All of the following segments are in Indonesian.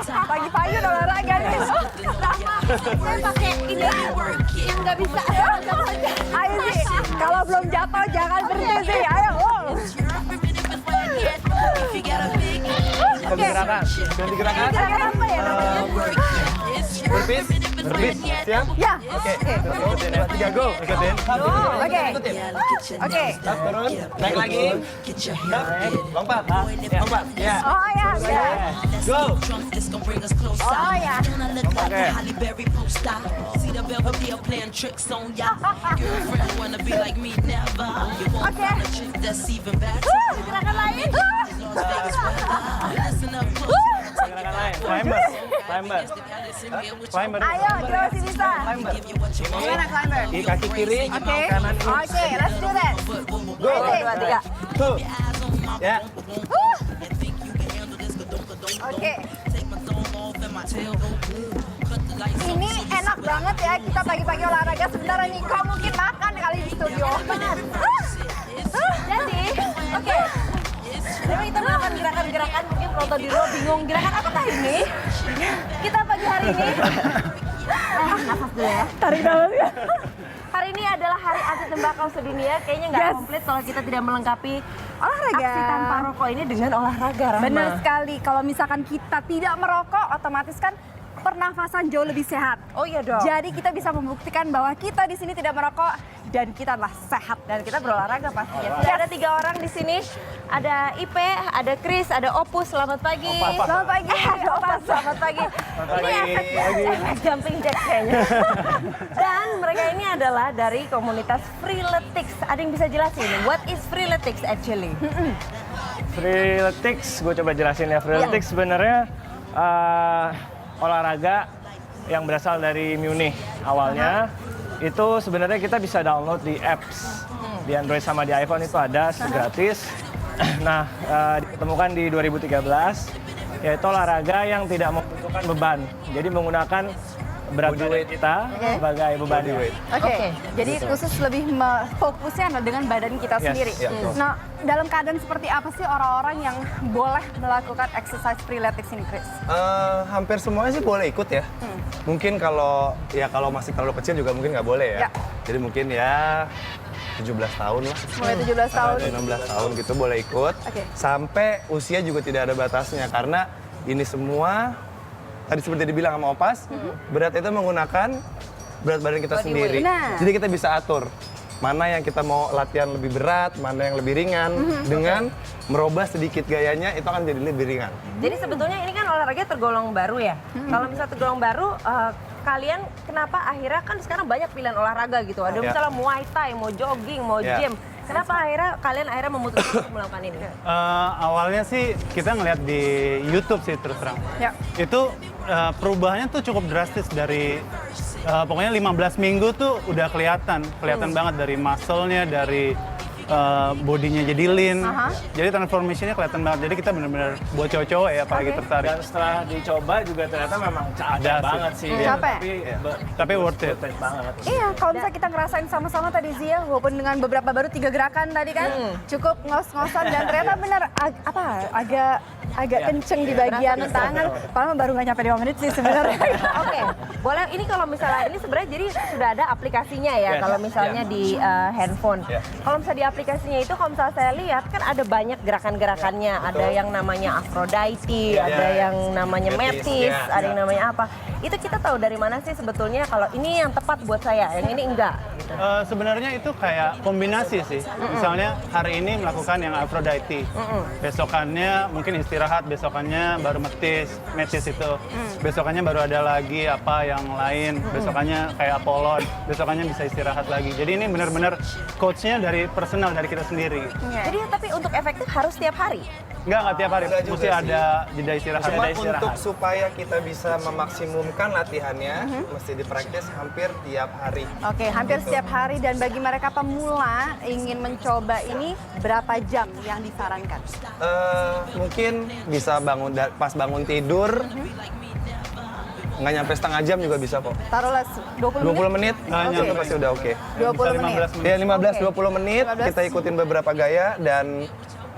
Pagi-pagi udah olahraga nih. Saya pakai ini yang nggak bisa. Ayo sih, kalau belum jatuh jangan berhenti sih. Ayo. Ganti gerakan. Gerakan apa ya namanya? Burpees. Siap? Ya. Oke. Ikutin ya. 3 go. Ikutin. Oke. Oke. Stop, turun. Naik lagi. Stop. Lompat. Lompat. Ya. Oh ya. Go. Oh ya. Oke. Oke. Gerakan lain. Gerakan lain. Climber. Ayo, kita masih bisa. Gimana climber? Di kaki kiri, Oke. kanan ini. Oke, let's do that. Go. 2, 3. Tuh. Ya. Oke. Ini enak banget ya, kita pagi-pagi olahraga. Sebentar Niko mungkin makan kali di studio. Jadi, oke. Jadi kita melakukan gerakan-gerakan, mungkin penonton di luar bingung, gerakan apakah ini? Kita pagi hari ini. Nafas dulu ya. Tarik nafas ya. Hari ini adalah hari anti tembakau sedunia. Kayaknya nggak komplit kalau kita tidak melengkapi olahraga aksi tanpa rokok ini dengan olahraga, Rahma. Benar sekali, kalau misalkan kita tidak merokok, otomatis kan pernafasan jauh lebih sehat. Oh iya dong. Jadi kita bisa membuktikan bahwa kita di sini tidak merokok dan kita adalah sehat Dan kita berolahraga pastinya. Sudah ada 3 orang di sini. Ada Ipe, ada Chris, ada Opus. Selamat pagi. Selamat pagi. Opus, selamat pagi. Ini efek jumping jack kayaknya. Dan mereka ini adalah dari komunitas Freeletics. Ada yang bisa jelasin? What is Freeletics actually? Freeletics, gue coba jelasin ya. Freeletics sebenarnya olahraga yang berasal dari Munich awalnya. Itu sebenarnya kita bisa download di apps di Android sama di iPhone, itu ada gratis. Nah, ditemukan di 2013, yaitu olahraga yang tidak membutuhkan beban. Jadi menggunakan berat badan kita sebagai beban. Oke. Jadi khusus lebih fokusnya dengan badan kita sendiri. Nah, dalam keadaan seperti apa sih orang-orang yang boleh melakukan exercise freeletics ini, Chris? Hampir semuanya sih boleh ikut ya. Mungkin kalau masih terlalu kecil juga mungkin nggak boleh ya. Jadi mungkin ya 17 tahun lah. Mulai 17 tahun. 16 tahun gitu boleh ikut. Sampai usia juga tidak ada batasnya karena ini semua tadi seperti dibilang sama Opas, berat itu menggunakan berat badan kita sendiri. Jadi kita bisa atur mana yang kita mau latihan lebih berat, mana yang lebih ringan, dengan merubah sedikit gayanya itu akan jadi lebih ringan. Jadi sebetulnya ini kan olahraga tergolong baru ya. Kalau misalnya tergolong baru, kalian kenapa akhirnya kan sekarang banyak pilihan olahraga gitu. Ada misalnya Muay Thai, mau jogging, mau gym. Kenapa kalian akhirnya memutuskan untuk melakukan ini? Awalnya sih kita ngeliat di YouTube sih terus terang. Itu perubahannya tuh cukup drastis dari pokoknya 15 minggu tuh udah kelihatan banget dari muscle-nya, dari bodinya jadi lean. Jadi transformation-nya kelihatan banget. Jadi kita benar-benar buat cowok-cowok ya apalagi tertarik. Dan setelah dicoba juga ternyata memang capek banget sih. Capek. Tapi worth it. Banget. Iya, kalau misalnya kita ngerasain sama-sama tadi Zia, walaupun dengan beberapa baru 3 gerakan tadi kan, cukup ngos-ngosan dan ternyata benar agak kenceng di bagian tangan. Padahal baru nggak nyampe 5 menit sih sebenarnya. Oke, boleh. Ini kalau misalnya ini sebenarnya jadi sudah ada aplikasinya ya. Kalau misalnya di handphone. Kalau misalnya di aplikasinya itu, kalau misalnya saya lihat kan ada banyak gerakan-gerakannya. Ada yang namanya Aphrodite, ada yang namanya Metis, ada yang namanya apa. Itu kita tahu dari mana sih sebetulnya kalau ini yang tepat buat saya, yang ini enggak? Sebenarnya itu kayak kombinasi sih. Misalnya hari ini melakukan yang Aphrodite, besokannya mungkin istirahat, besokannya baru Metis itu, besokannya baru ada lagi apa yang lain, besokannya kayak Apollon, besokannya bisa istirahat lagi. Jadi ini benar-benar coachnya dari personal dari kita sendiri. Jadi tapi untuk efektif harus tiap hari? Enggak tiap hari, mesti ada jeda istirahat. Cuma untuk supaya kita bisa memaksimumkan latihannya, mesti dipraktis hampir tiap hari. Oke, hampir setiap hari. Dan bagi mereka pemula ingin mencoba ini, berapa jam yang disarankan? Mungkin bisa pas bangun tidur, nggak nyampe setengah jam juga bisa kok. Taruhlah 20 menit? 20 menit, itu pasti udah oke. 20 menit? Ya 15-20 menit, kita ikutin beberapa gaya dan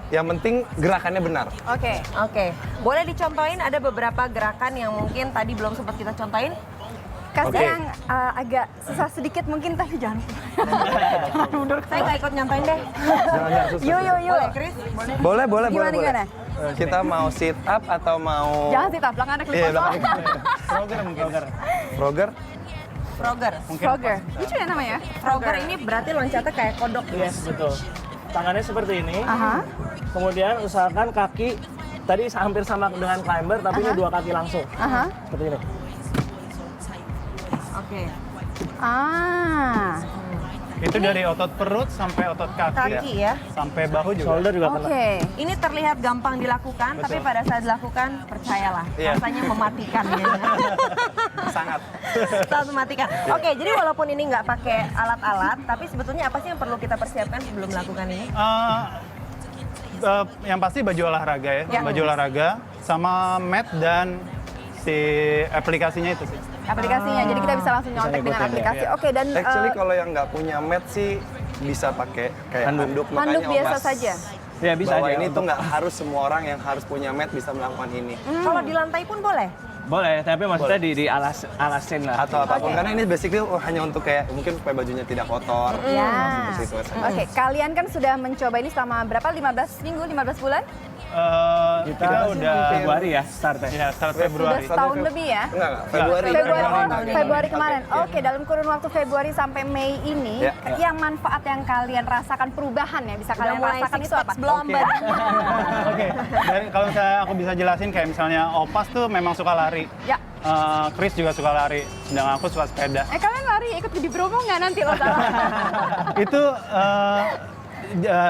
Yang penting gerakannya benar. Oke. Oke, boleh dicontohin ada beberapa gerakan yang mungkin tadi belum sempat kita contohin? Kasih Oke. yang agak susah sedikit mungkin, tapi jangan mundur. Saya nggak ikut nyontoin deh. Jangan susah. Yuk. Boleh, Chris? Boleh. Boleh. Gimana? Kita mau sit up atau mau Jangan sih, belakang ada Iya, klip belakang. Frogger mungkin. Frogger? Frogger. Frogger. Lucu ya namanya? Frogger ini berarti loncatnya kayak kodok. Yes, betul. Tangannya seperti ini. Aha. Kemudian usahakan kaki tadi hampir sama dengan climber, tapi ini dua kaki langsung. Aha. Seperti ini. Oke. Ah. Itu dari otot perut sampai otot Kaki ya. sampai bahu juga. Shoulder juga Oke. kena. Ini terlihat gampang dilakukan, tapi pada saat dilakukan, percayalah, Iya. rasanya mematikan gitu. Sangat. Sangat mematikan. Oke, jadi walaupun ini nggak pakai alat-alat, tapi sebetulnya apa sih yang perlu kita persiapkan sebelum melakukan ini? Yang pasti baju olahraga ya, Ya. baju olahraga sama mat dan si aplikasinya itu sih. Aplikasinya, jadi kita bisa langsung nyontek dengan ngikutin, aplikasi. ya. Oke, dan Actually kalau yang nggak punya mat sih bisa pakai kayak handuk. handuk Makanya biasa Opas saja. Ya bisa bahwa aja. ini tuh nggak harus semua orang yang harus punya mat bisa melakukan ini. Kalau di lantai pun boleh? Boleh, tapi maksudnya di alasin lah. Atau apapun, karena ini basically hanya untuk kayak mungkin supaya bajunya tidak kotor. Ya. Seperti itu aja. Oke, kalian kan sudah mencoba ini selama berapa? 15 minggu, 15 bulan? Kita udah Februari ya startnya. ya start Sudah Februari. setahun lebih ya? Enggak, Februari. Februari kemarin. Oke, dalam kurun waktu Februari sampai Mei ini, Ya. yang manfaat yang kalian rasakan perubahan ya bisa Udah kalian mulai rasakan six itu apa? packs belum, Mbak? Oke, dari kalau misalnya aku bisa jelasin kayak misalnya Opas tuh memang suka lari. Ya. Chris juga suka lari, sedangkan aku suka sepeda. Kalian lari ikut di promo nggak nanti lo salah? Itu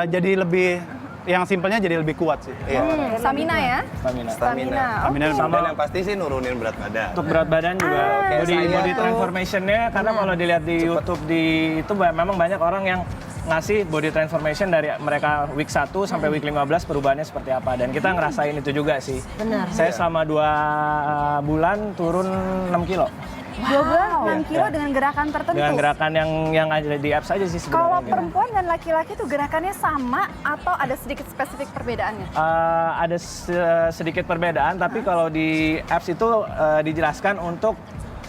jadi lebih, yang simpelnya jadi lebih kuat sih. Iya. Stamina ya? Stamina. Stamina. Stamina Dan yang pasti sih nurunin berat badan. Untuk berat badan juga kayak body, saya body tuh- transformation-nya karena kalau dilihat di YouTube itu memang banyak orang yang ngasih body transformation dari mereka week 1 sampai week 15 perubahannya seperti apa dan kita ngerasain itu juga sih. Benar. Saya selama 2 bulan turun 6 kilo 2 bulan 6 kilo dengan gerakan tertentu. dengan gerakan yang ada di apps aja sih Kalau sebenarnya. perempuan dan laki-laki tuh gerakannya sama atau ada sedikit spesifik perbedaannya? Ada sedikit perbedaan tapi kalau di apps itu dijelaskan untuk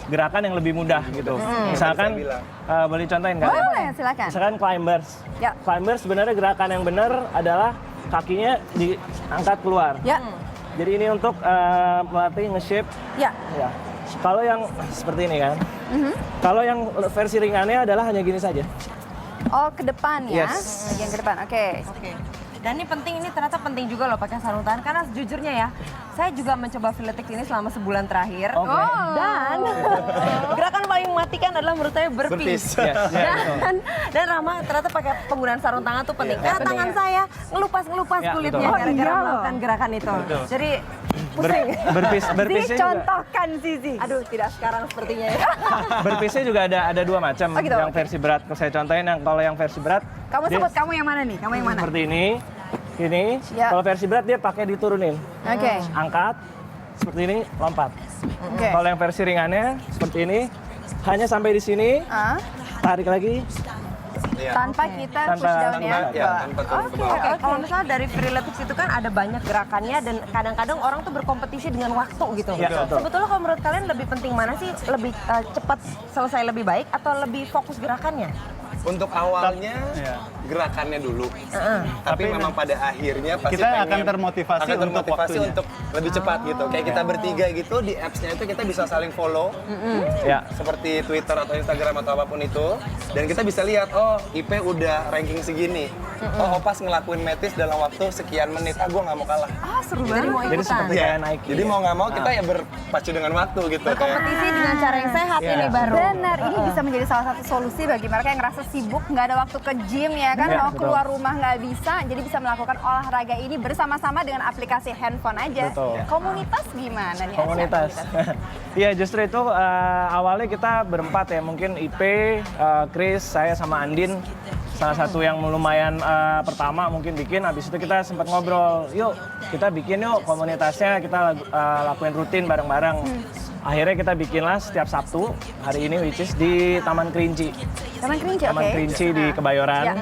gerakan yang lebih mudah gitu. Misalkan boleh contohin kan? Boleh, silakan. Misalkan climbers. Ya. Climbers sebenarnya gerakan yang benar adalah kakinya diangkat keluar. Ya. Jadi ini untuk melatih nge-shape. Ya. Ya. Kalau yang seperti ini kan. Kalau yang versi ringannya adalah hanya gini saja. Oh, ke depan ya. Yes. Bagian ke depan. Oke. Oke. Dan ini penting, ini ternyata penting juga loh pakai sarung tangan karena sejujurnya ya, saya juga mencoba Filetix ini selama sebulan terakhir. Oke. Dan gerakan paling mematikan adalah menurut saya Berpis. berpis. Yes. Dan Rama ternyata pakai penggunaan sarung tangan tuh penting. Karena tangan saya ngelupas Ya, kulitnya betul. gara-gara Oh, iya. melakukan gerakan itu. Jadi Berpisnya juga. Contohkan Zizi. aduh tidak sekarang sepertinya ya. Berpisnya juga ada 2 macam. Oh, gitu, Yang oke. versi berat saya contohin kalau yang versi berat Kamu dia sebut kamu yang mana nih? Kamu yang mana? seperti ini. Ini Ya. kalau versi berat dia pakai diturunin. Oke. Angkat seperti ini, lompat. Oke. Kalau yang versi ringannya seperti ini, hanya sampai di sini, Ah, tarik lagi. Iya. tanpa kita Tanpa- push down ya. Tanpa- ya, tanpa turun ke Oke, bawah. Oke, kalau misalnya dari Freeletics itu kan ada banyak gerakannya dan kadang-kadang orang tuh berkompetisi dengan waktu gitu. Ya, betul. Sebetulnya kalau menurut kalian lebih penting mana sih? Lebih cepat selesai lebih baik atau lebih fokus gerakannya? Untuk awalnya Iya. gerakannya dulu. Tapi Tapi memang pada akhirnya pasti kita pengen- akan termotivasi akan untuk termotivasi waktunya. untuk lebih cepat gitu. Kayak kita bertiga gitu di apps-nya itu kita bisa saling follow. Ya. Seperti Twitter atau Instagram atau apapun itu. Dan kita bisa lihat, oh IP udah ranking segini. Oh Opas ngelakuin metis dalam waktu sekian menit. Ah gue nggak mau kalah. Ah seru banget. Jadi mau Jadi ikutan. seperti Iya. kayak Nike. Jadi mau nggak mau kita ya berpacu dengan waktu gitu. Kayak, Berkompetisi dengan cara yang sehat Iya. ini baru. Benar, ini bisa menjadi salah satu solusi bagi mereka yang ngerasa sibuk, nggak ada waktu ke gym ya kan, Iya, mau betul. keluar rumah nggak bisa, jadi bisa melakukan olahraga ini bersama-sama dengan aplikasi handphone aja. Betul. Komunitas gimana nih? Komunitas. Iya justru itu awalnya kita berempat ya, mungkin IP, Chris, saya sama Andin. Salah satu yang lumayan pertama mungkin bikin, habis itu kita sempat ngobrol, yuk kita bikin yuk komunitasnya, kita lakuin rutin bareng-bareng. akhirnya kita bikinlah setiap Sabtu hari ini which is di Taman Kerinci. Taman Kerinci, oke. Taman Kerinci di Kebayoran. Ya.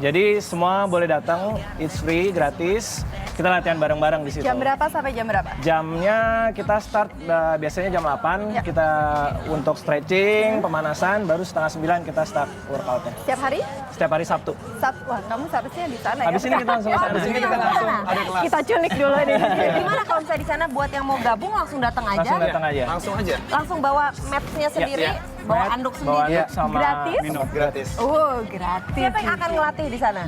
Jadi semua boleh datang, it's free, gratis. Kita latihan bareng-bareng di situ. Jam berapa sampai jam berapa? Jamnya kita start biasanya jam 8, kita untuk stretching, pemanasan, baru setengah 9 kita start workoutnya. Setiap hari? Setiap hari Sabtu. Wah, kamu seharusnya di sana ya? Habis ini kita langsung ke sana. Habis ini kita langsung ada kelas. Kita culik dulu nih. Gimana kalau misalnya di sana buat yang mau gabung langsung datang aja? Langsung datang aja. Langsung aja. Langsung bawa mats-nya sendiri, bawa Mat, anduk bawa sendiri. anduk sama Gratis? minum. Gratis. Gratis. Siapa yang akan ngelatih di sana?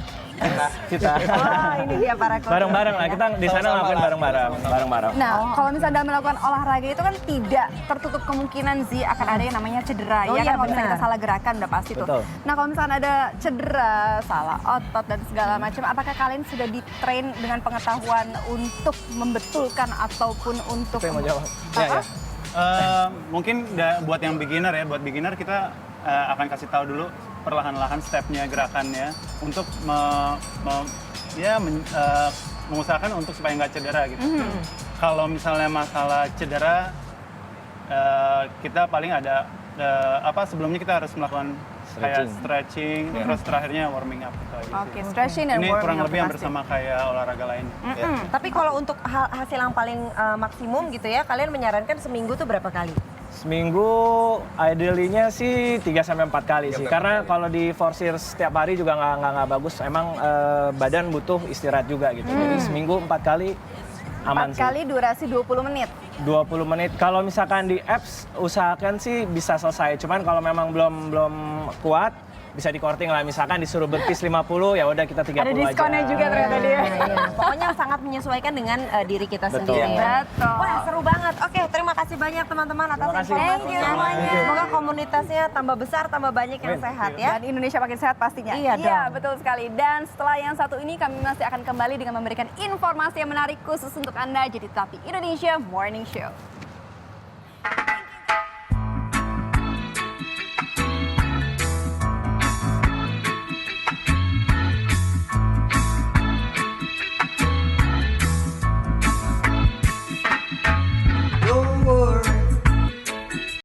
Kita Oh, ini dia para coach. bareng-bareng lah. Kita di sana ngelakuin bareng-bareng. Nah, kalau misalnya dalam melakukan olahraga itu kan tidak tertutup kemungkinan Zi akan ada yang namanya cedera. Oh Ya iya, kan kalau misalnya benar. kita salah gerakan udah pasti tuh. Betul. Nah, kalau misalnya ada cedera, salah otot dan segala macam, apakah kalian sudah di-train dengan pengetahuan untuk membetulkan ataupun untuk Saya mau jawab. Ya. Mungkin buat yang beginner ya, buat beginner kita akan kasih tahu dulu perlahan-lahan stepnya, gerakannya untuk mengusahakan untuk supaya nggak cedera gitu. Kalau misalnya masalah cedera, kita paling ada sebelumnya kita harus melakukan kayak stretching, terus terakhirnya warming up gitu aja. Oke, stretching dan Ini warming kurang up lebih hampir pasti. sama kayak olahraga lain. Tapi kalau untuk hasil yang paling maksimum gitu ya, kalian menyarankan seminggu tuh berapa kali? Seminggu idealnya sih 3-4 kali sih. Karena kalau di forsir setiap hari juga nggak bagus. Emang badan butuh istirahat juga gitu. Jadi seminggu 4 kali aman 4 kali durasi 20 menit. 20 menit. Kalau misalkan di apps usahakan sih bisa selesai. Cuman kalau memang belum kuat bisa di-korting lah. Misalkan disuruh berpis 50 ya udah kita 30 Ada aja. diskonnya juga ternyata dia. Iya. Pokoknya sangat menyesuaikan dengan diri kita Betul. sendiri. Betul. Wah, seru banget. Oke, terima kasih banyak teman-teman atas Terima kasih. informasinya. Thank you. Semoga komunitasnya tambah besar, tambah banyak yang sehat ya. Dan Indonesia makin sehat pastinya. Iya dong. Betul sekali. Dan setelah yang satu ini kami masih akan kembali dengan memberikan informasi yang menarik khusus untuk Anda. Jadi tetap di Indonesia Morning Show.